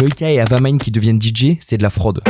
Joyka et Avamind qui deviennent DJ, c'est de la fraude.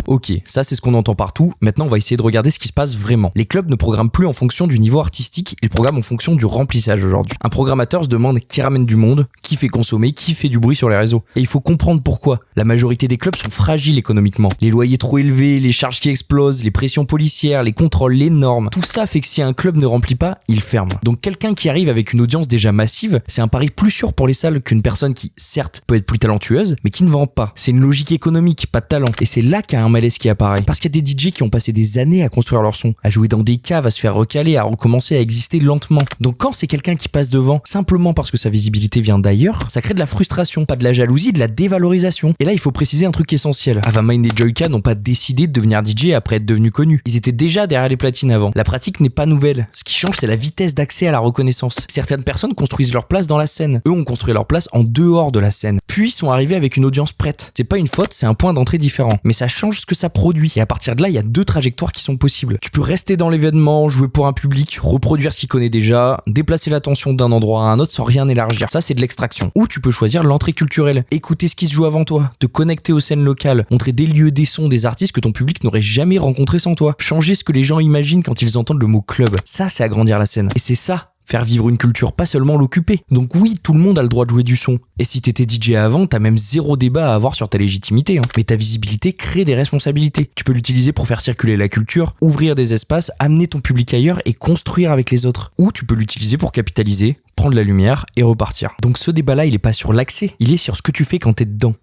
Ok, ça c'est ce qu'on entend partout, maintenant on va essayer de regarder ce qui se passe vraiment. Les clubs ne programment plus en fonction du niveau artistique, ils programment en fonction du remplissage aujourd'hui. Un programmateur se demande qui ramène du monde, qui fait consommer, qui fait du bruit sur les réseaux. Et il faut comprendre pourquoi. La majorité des clubs sont fragiles économiquement. Les loyers trop élevés, les charges qui explosent, les pressions policières, les contrôles, les normes. Tout ça fait que si un club ne remplit pas, il ferme. Donc quelqu'un qui arrive avec une audience déjà massive, c'est un pari plus sûr pour les salles qu'une personne qui, certes, peut être plus talentueuse, mais qui ne vend pas. C'est une logique économique, pas de talent. Et c'est là qu'il y a un malaise qui apparaît. Parce qu'il y a des DJ qui ont passé des années à construire leur son, à jouer dans des caves, à se faire recaler, à recommencer à exister lentement. Donc quand c'est quelqu'un qui passe devant, simplement parce que sa visibilité vient d'ailleurs, ça crée de la frustration, pas de la jalousie, de la dévalorisation. Et là, il faut préciser un truc essentiel. Avamind et Joyka n'ont pas décidé de devenir DJ après être devenus connus. Ils étaient déjà derrière les platines avant. La pratique n'est pas nouvelle. Ce qui change, c'est la vitesse d'accès à la reconnaissance. Certaines personnes construisent leur place dans la scène. Eux ont construit leur place en dehors de la scène. Puis sont arrivés avec une audience prête. C'est pas une faute, c'est un point d'entrée différent. Mais ça change ce que ça produit. Et à partir de là, il y a deux trajectoires qui sont possibles. Tu peux rester dans l'événement, jouer pour un public, reproduire ce qu'il connaît déjà, déplacer l'attention d'un endroit à un autre sans rien élargir. Ça, c'est de l'extraction. Ou tu peux choisir l'entrée culturelle, écouter ce qui se joue avant toi, te connecter aux scènes locales, montrer des lieux, des sons, des artistes que ton public n'aurait jamais rencontrés sans toi. Changer ce que les gens imaginent quand ils entendent le mot club. Ça, c'est agrandir la scène. Et c'est ça. Faire vivre une culture, pas seulement l'occuper. Donc oui, tout le monde a le droit de jouer du son. Et si t'étais DJ avant, t'as même zéro débat à avoir sur ta légitimité. Mais ta visibilité crée des responsabilités. Tu peux l'utiliser pour faire circuler la culture, ouvrir des espaces, amener ton public ailleurs et construire avec les autres. Ou tu peux l'utiliser pour capitaliser, prendre la lumière et repartir. Donc ce débat-là, il est pas sur l'accès, il est sur ce que tu fais quand t'es dedans.